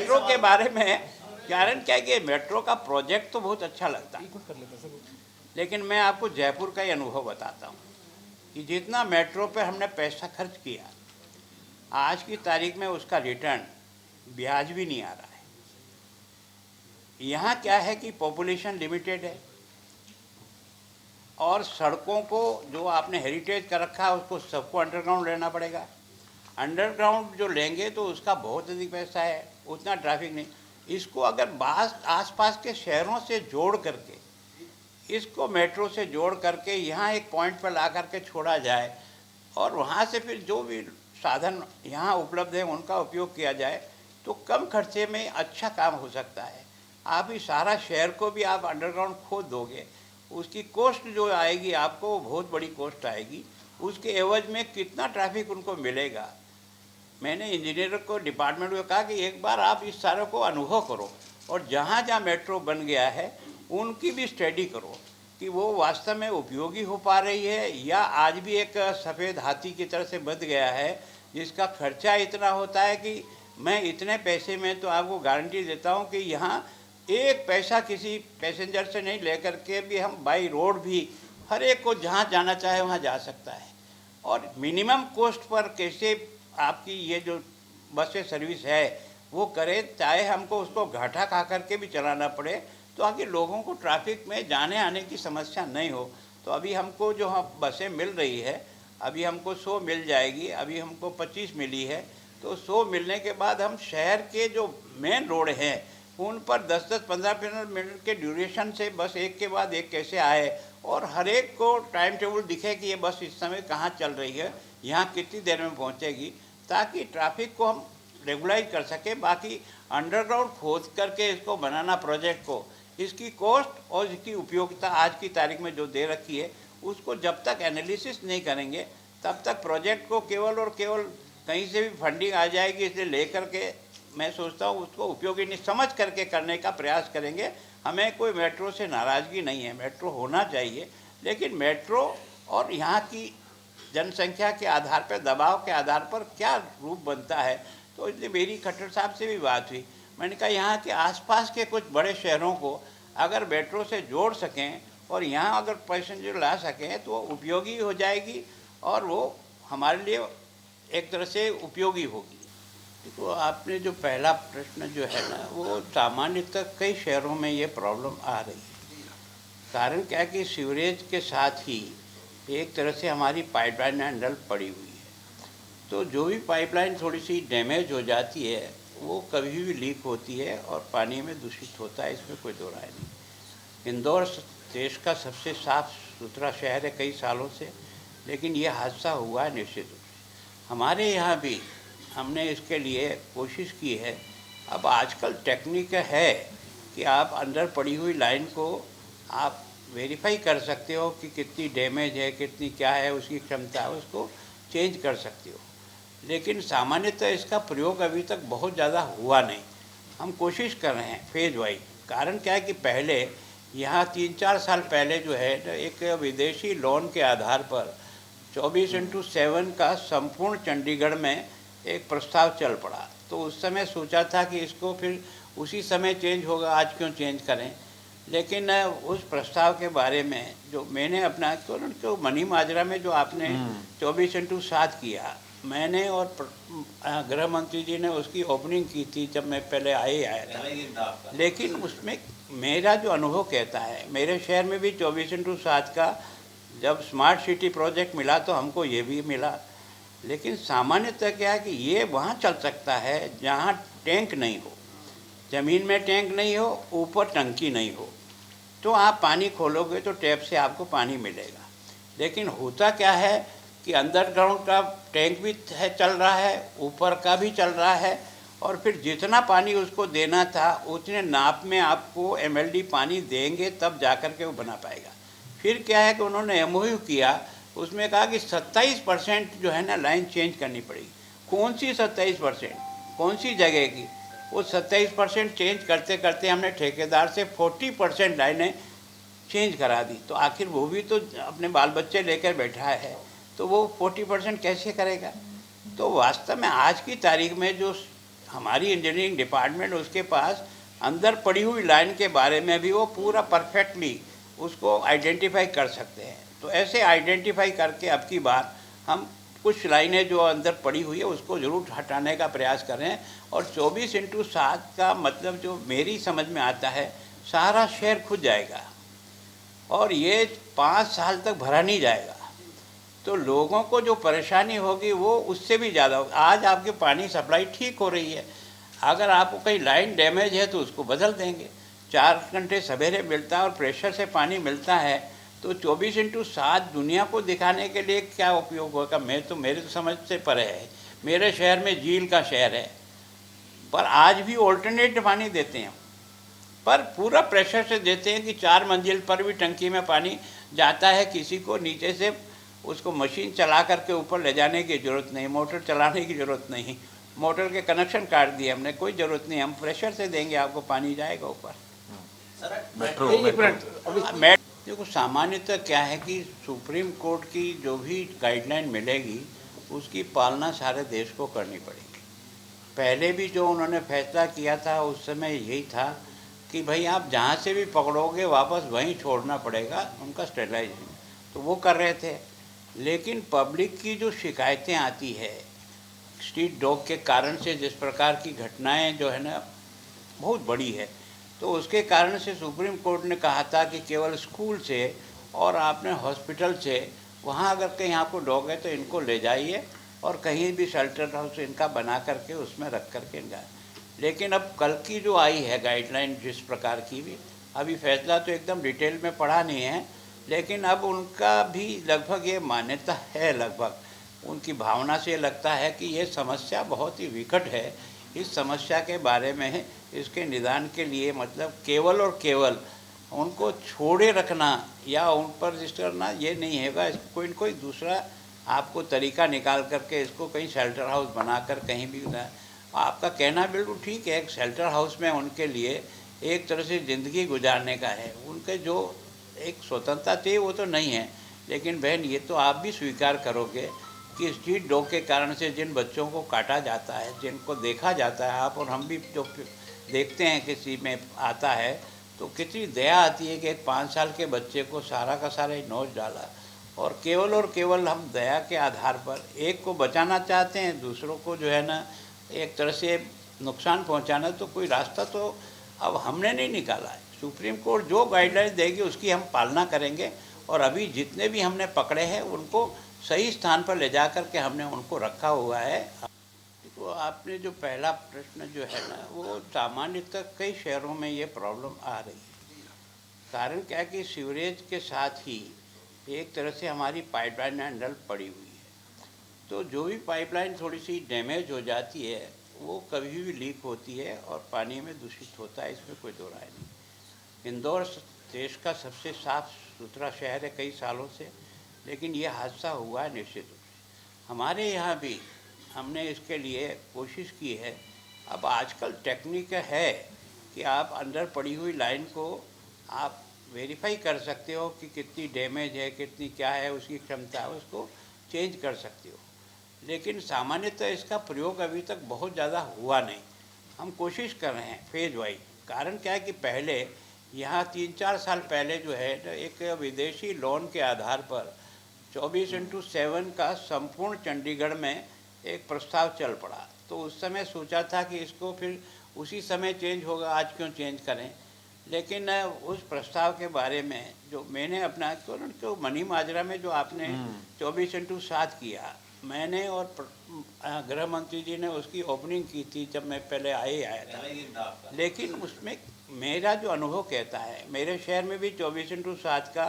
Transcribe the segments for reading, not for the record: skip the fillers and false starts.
Metro के बारे में कारण क्या है कि मेट्रो का प्रोजेक्ट तो बहुत अच्छा लगता है, लेकिन मैं आपको जयपुर का ही अनुभव बताता हूँ कि जितना मेट्रो पे हमने पैसा खर्च किया, आज की तारीख में उसका रिटर्न ब्याज भी नहीं आ रहा है। यहाँ क्या है कि पॉपुलेशन लिमिटेड है और सड़कों को जो आपने हेरिटेज कर रखा है उसको सबको अंडरग्राउंड लेना पड़ेगा। अंडरग्राउंड जो लेंगे तो उसका बहुत अधिक पैसा है, उतना ट्रैफिक नहीं। इसको अगर आसपास के शहरों से जोड़ करके, इसको मेट्रो से जोड़ करके यहाँ एक पॉइंट पर ला करके छोड़ा जाए और वहाँ से फिर जो भी साधन यहाँ उपलब्ध है उनका उपयोग किया जाए तो कम खर्चे में अच्छा काम हो सकता है। आप ही सारा शहर को भी आप अंडरग्राउंड खोद दोगे, उसकी कॉस्ट जो आएगी आपको वो बहुत बड़ी कॉस्ट आएगी। उसके एवज में कितना ट्रैफिक उनको मिलेगा। मैंने इंजीनियर को डिपार्टमेंट को कहा कि एक बार आप इस सारे को अनुभव करो और जहाँ जहाँ मेट्रो बन गया है उनकी भी स्टडी करो कि वो वास्तव में उपयोगी हो पा रही है या आज भी एक सफ़ेद हाथी की तरह से बंध गया है जिसका खर्चा इतना होता है कि मैं इतने पैसे में तो आपको गारंटी देता हूँ कि यहाँ एक पैसा किसी पैसेंजर से नहीं लेकर के भी हम बाई रोड भी हर एक को जहाँ जाना चाहे वहाँ जा सकता है। और मिनिमम कॉस्ट पर कैसे आपकी ये जो बस सर्विस है वो करें, चाहे हमको उसको घाटा खा करके भी चलाना पड़े तो आगे लोगों को ट्रैफिक में जाने आने की समस्या नहीं हो। तो अभी हमको जो हम बसें मिल रही है, अभी हमको 100 मिल जाएगी, अभी हमको 25 मिली है, तो 100 मिलने के बाद हम शहर के जो मेन रोड हैं उन पर 10-10, 15-15 मिनट के ड्यूरेशन से बस एक के बाद एक कैसे आए और हर एक को टाइम टेबल दिखे कि ये बस इस समय कहाँ चल रही है, यहाँ कितनी देर में पहुँचेगी, ताकि ट्रैफिक को हम रेगुलाइज कर सके। बाकी अंडरग्राउंड खोद करके इसको बनाना प्रोजेक्ट को, इसकी कॉस्ट और इसकी उपयोगिता आज की तारीख में जो दे रखी है उसको जब तक एनालिसिस नहीं करेंगे तब तक प्रोजेक्ट को केवल और केवल कहीं से भी फंडिंग आ जाएगी इसलिए ले करके मैं सोचता हूँ उसको उपयोगी नहीं समझ करके करने का प्रयास करेंगे। हमें कोई मेट्रो से नाराज़गी नहीं है, मेट्रो होना चाहिए, लेकिन मेट्रो और यहाँ की जनसंख्या के आधार पर, दबाव के आधार पर क्या रूप बनता है। तो इसलिए मेरी खट्टर साहब से भी बात हुई, मैंने कहा यहाँ के आसपास के कुछ बड़े शहरों को अगर मेट्रो से जोड़ सकें और यहाँ अगर पैसेंजर ला सकें तो उपयोगी हो जाएगी और वो हमारे लिए एक तरह से उपयोगी होगी। तो आपने जो पहला प्रश्न जो है ना, वो सामान्यतः कई शहरों में ये प्रॉब्लम आ रही है। कारण क्या है कि सीवरेज के साथ ही एक तरह से हमारी पाइपलाइन हैंडल पड़ी हुई है, तो जो भी पाइपलाइन थोड़ी सी डैमेज हो जाती है वो कभी भी लीक होती है और पानी में दूषित होता है, इसमें कोई दो राय नहीं। इंदौर देश का सबसे साफ सुथरा शहर है कई सालों से, लेकिन ये हादसा हुआ है निश्चित रूप से। हमारे यहाँ भी हमने इसके लिए कोशिश की है। अब आजकल टेक्निक है कि आप अंदर पड़ी हुई लाइन को आप वेरीफाई कर सकते हो कि कितनी डैमेज है, कितनी क्या है, उसकी क्षमता है, उसको चेंज कर सकते हो। लेकिन सामान्यतः इसका प्रयोग अभी तक बहुत ज़्यादा हुआ नहीं। हम कोशिश कर रहे हैं फेज वाइज। कारण क्या है कि पहले यहाँ 3-4 साल पहले जो है एक विदेशी लोन के आधार पर 24x7 का संपूर्ण चंडीगढ़ में एक प्रस्ताव चल पड़ा। तो उस समय सोचा था कि इसको फिर उसी समय चेंज होगा, आज क्यों चेंज करें। लेकिन उस प्रस्ताव के बारे में जो मैंने अपना तो मनी माजरा में जो आपने 24x7 किया, मैंने और गृह मंत्री जी ने उसकी ओपनिंग की थी जब मैं पहले आया था। लेकिन उसमें मेरा जो अनुभव कहता है, मेरे शहर में भी 24x7 का जब स्मार्ट सिटी प्रोजेक्ट मिला तो हमको ये भी मिला। लेकिन सामान्यतः क्या है कि ये वहाँ चल सकता है जहाँ टैंक नहीं हो, ज़मीन में टैंक नहीं हो, ऊपर टंकी नहीं हो, तो आप पानी खोलोगे तो टैप से आपको पानी मिलेगा। लेकिन होता क्या है कि अंडरग्राउंड का टैंक भी है, चल रहा है, ऊपर का भी चल रहा है, और फिर जितना पानी उसको देना था उतने नाप में आपको एमएलडी पानी देंगे तब जा कर के वो बना पाएगा। फिर क्या है कि उन्होंने एमओयू किया, उसमें कहा कि 27% जो है ना लाइन चेंज करनी पड़ेगी। कौन सी 27%, कौन सी जगह की? वो 27% चेंज करते करते हमने ठेकेदार से 40% लाइनें चेंज करा दी। तो आखिर वो भी तो अपने बाल बच्चे लेकर बैठा है, तो वो 40% कैसे करेगा? तो वास्तव में आज की तारीख में जो हमारी इंजीनियरिंग डिपार्टमेंट उसके पास अंदर पड़ी हुई लाइन के बारे में भी वो पूरा परफेक्टली उसको आइडेंटिफाई कर सकते हैं। तो ऐसे आइडेंटिफाई करके अब की बार हम कुछ लाइनें जो अंदर पड़ी हुई है उसको ज़रूर हटाने का प्रयास करें। और 24x7 का मतलब जो मेरी समझ में आता है, सारा शहर खुद जाएगा और ये 5 साल तक भरा नहीं जाएगा। तो लोगों को जो परेशानी होगी वो उससे भी ज़्यादा होगी। आज आपकी पानी सप्लाई ठीक हो रही है, अगर आपको कहीं लाइन डैमेज है तो उसको बदल देंगे। 4 घंटे सवेरे मिलता है और प्रेशर से पानी मिलता है, तो 24x7 दुनिया को दिखाने के लिए क्या उपयोग होगा? मेरे तो समझ से परे है। मेरे शहर में झील का शहर है, पर आज भी ऑल्टरनेट पानी देते हैं, पर पूरा प्रेशर से देते हैं कि 4 मंजिल पर भी टंकी में पानी जाता है। किसी को नीचे से उसको मशीन चला करके ऊपर ले जाने की ज़रूरत नहीं, मोटर चलाने की ज़रूरत नहीं, मोटर के कनेक्शन काट दिए हमने, कोई ज़रूरत नहीं, हम प्रेशर से देंगे आपको, पानी जाएगा ऊपर। देखो, सामान्यतः क्या है कि सुप्रीम कोर्ट की जो भी गाइडलाइन मिलेगी उसकी पालना सारे देश को करनी पड़ेगी। पहले भी जो उन्होंने फैसला किया था उस समय यही था कि भाई आप जहाँ से भी पकड़ोगे वापस वहीं छोड़ना पड़ेगा, उनका स्टेरिलाइजेशन, तो वो कर रहे थे। लेकिन पब्लिक की जो शिकायतें आती है स्ट्रीट डॉग के कारण से, जिस प्रकार की घटनाएं जो है ना बहुत बड़ी है, तो उसके कारण से सुप्रीम कोर्ट ने कहा था कि केवल स्कूल से और आपने हॉस्पिटल से, वहाँ अगर कहीं आपको डॉग है तो इनको ले जाइए और कहीं भी शेल्टर हाउस इनका बना करके उसमें रख करके इनका। लेकिन अब कल की जो आई है गाइडलाइन जिस प्रकार की भी, अभी फैसला तो एकदम डिटेल में पढ़ा नहीं है, लेकिन अब उनका भी लगभग ये मान्यता है, लगभग उनकी भावना से लगता है कि ये समस्या बहुत ही विकट है। इस समस्या के बारे में, इसके निदान के लिए मतलब केवल और केवल उनको छोड़े रखना या उन पर रजिस्टर करना ये नहीं होगा। कोई न कोई दूसरा आपको तरीका निकाल करके इसको कहीं शेल्टर हाउस बनाकर कहीं भी ना, आपका कहना बिल्कुल ठीक है। एक शेल्टर हाउस में उनके लिए एक तरह से ज़िंदगी गुजारने का है, उनके जो एक स्वतंत्रता थी वो तो नहीं है। लेकिन बहन, ये तो आप भी स्वीकार करोगे कि स्ट्रीट डॉग के कारण से जिन बच्चों को काटा जाता है, जिनको देखा जाता है, आप और हम भी जो देखते हैं किसी में आता है, तो कितनी दया आती है कि एक 5 साल के बच्चे को सारा का सारा नोच डाला। और केवल हम दया के आधार पर एक को बचाना चाहते हैं, दूसरों को जो है ना एक तरह से नुकसान पहुंचाना, तो कोई रास्ता तो अब हमने नहीं निकाला है। सुप्रीम कोर्ट जो गाइडलाइन देगी उसकी हम पालना करेंगे। और अभी जितने भी हमने पकड़े हैं उनको सही स्थान पर ले जा कर के हमने उनको रखा हुआ है। तो आपने जो पहला प्रश्न जो है ना, वो सामान्यतः कई शहरों में ये प्रॉब्लम आ रही है। कारण क्या है कि सीवरेज के साथ ही एक तरह से हमारी पाइपलाइन अंडर पड़ी हुई है, तो जो भी पाइपलाइन थोड़ी सी डैमेज हो जाती है वो कभी भी लीक होती है और पानी में दूषित होता है, इसमें कोई दो राय नहीं। इंदौर देश का सबसे साफ सुथरा शहर है कई सालों से, लेकिन ये हादसा हुआ है निश्चित रूप से। हमारे यहाँ भी हमने इसके लिए कोशिश की है। अब आजकल टेक्निक है कि आप अंदर पड़ी हुई लाइन को आप वेरीफाई कर सकते हो कि कितनी डैमेज है, कितनी क्या है, उसकी क्षमता है, उसको चेंज कर सकते हो। लेकिन सामान्यतः इसका प्रयोग अभी तक बहुत ज़्यादा हुआ नहीं। हम कोशिश कर रहे हैं फेज वाइज। कारण क्या है कि पहले यहाँ 3-4 साल पहले जो है एक विदेशी लोन के आधार पर 24x7 का संपूर्ण चंडीगढ़ में एक प्रस्ताव चल पड़ा। तो उस समय सोचा था कि इसको फिर उसी समय चेंज होगा, आज क्यों चेंज करें। लेकिन उस प्रस्ताव के बारे में जो मैंने अपना तो मनी माजरा में जो आपने 24x7 किया, मैंने और गृह मंत्री जी ने उसकी ओपनिंग की थी जब मैं पहले आया था। लेकिन उसमें मेरा जो अनुभव कहता है, मेरे शहर में भी 24x7 का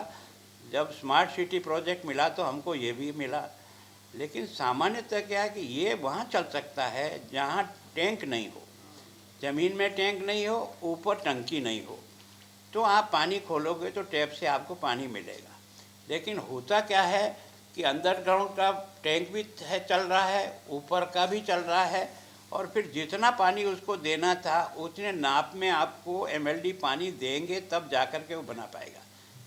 जब स्मार्ट सिटी प्रोजेक्ट मिला तो हमको ये भी मिला। लेकिन सामान्यतः क्या है कि ये वहाँ चल सकता है जहाँ टैंक नहीं हो, ज़मीन में टैंक नहीं हो, ऊपर टंकी नहीं हो, तो आप पानी खोलोगे तो टैप से आपको पानी मिलेगा। लेकिन होता क्या है कि अंडरग्राउंड का टैंक भी है, चल रहा है, ऊपर का भी चल रहा है, और फिर जितना पानी उसको देना था उतने नाप में आपको एमएलडी पानी देंगे तब जा कर के वो बना पाएगा।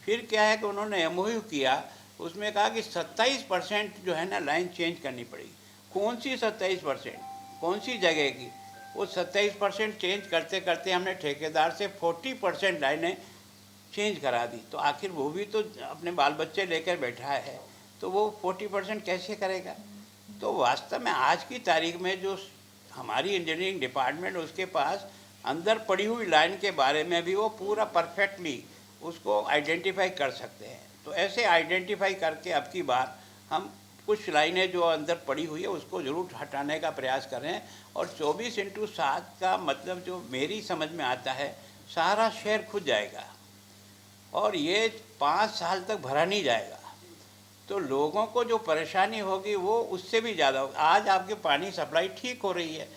फिर क्या है कि उन्होंने एमओयू किया, उसमें कहा कि 27% जो है ना लाइन चेंज करनी पड़ेगी। कौन सी 27%? कौन सी जगह की? वो 27% चेंज करते करते हमने ठेकेदार से 40% लाइनें चेंज करा दी। तो आखिर वो भी तो अपने बाल बच्चे लेकर बैठा है, तो वो 40% कैसे करेगा? तो वास्तव में आज की तारीख में जो हमारी इंजीनियरिंग डिपार्टमेंट, उसके पास अंदर पड़ी हुई लाइन के बारे में भी वो पूरा परफेक्टली उसको आइडेंटिफाई कर सकते हैं। तो ऐसे आइडेंटिफाई करके अब की बार हम कुछ लाइनें जो अंदर पड़ी हुई है उसको ज़रूर हटाने का प्रयास करें। और 24/7 का मतलब जो मेरी समझ में आता है, सारा शहर खुद जाएगा और ये 5 साल तक भरा नहीं जाएगा। तो लोगों को जो परेशानी होगी वो उससे भी ज़्यादा होगी। आज आपकी पानी सप्लाई ठीक हो रही है,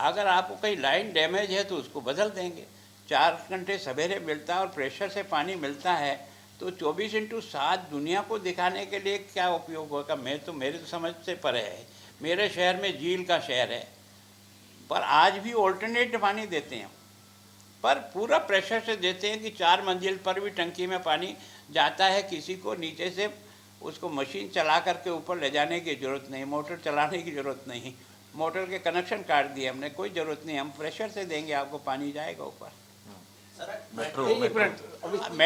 अगर आपको कहीं लाइन डैमेज है तो उसको बदल देंगे। 4 घंटे सवेरे मिलता है और प्रेशर से पानी मिलता है, तो 24/7 दुनिया को दिखाने के लिए क्या उपयोग होगा? मेरे तो समझ से परे है। मेरे शहर में झील का शहर है, पर आज भी ऑल्टरनेट पानी देते हैं, पर पूरा प्रेशर से देते हैं कि 4 मंजिल पर भी टंकी में पानी जाता है। किसी को नीचे से उसको मशीन चला करके ऊपर ले जाने की ज़रूरत नहीं, मोटर चलाने की ज़रूरत नहीं, मोटर के कनेक्शन काट दिए हमने, कोई ज़रूरत नहीं, हम प्रेशर से देंगे आपको, पानी जाएगा ऊपर। मेट्रो एक मिनट, अभी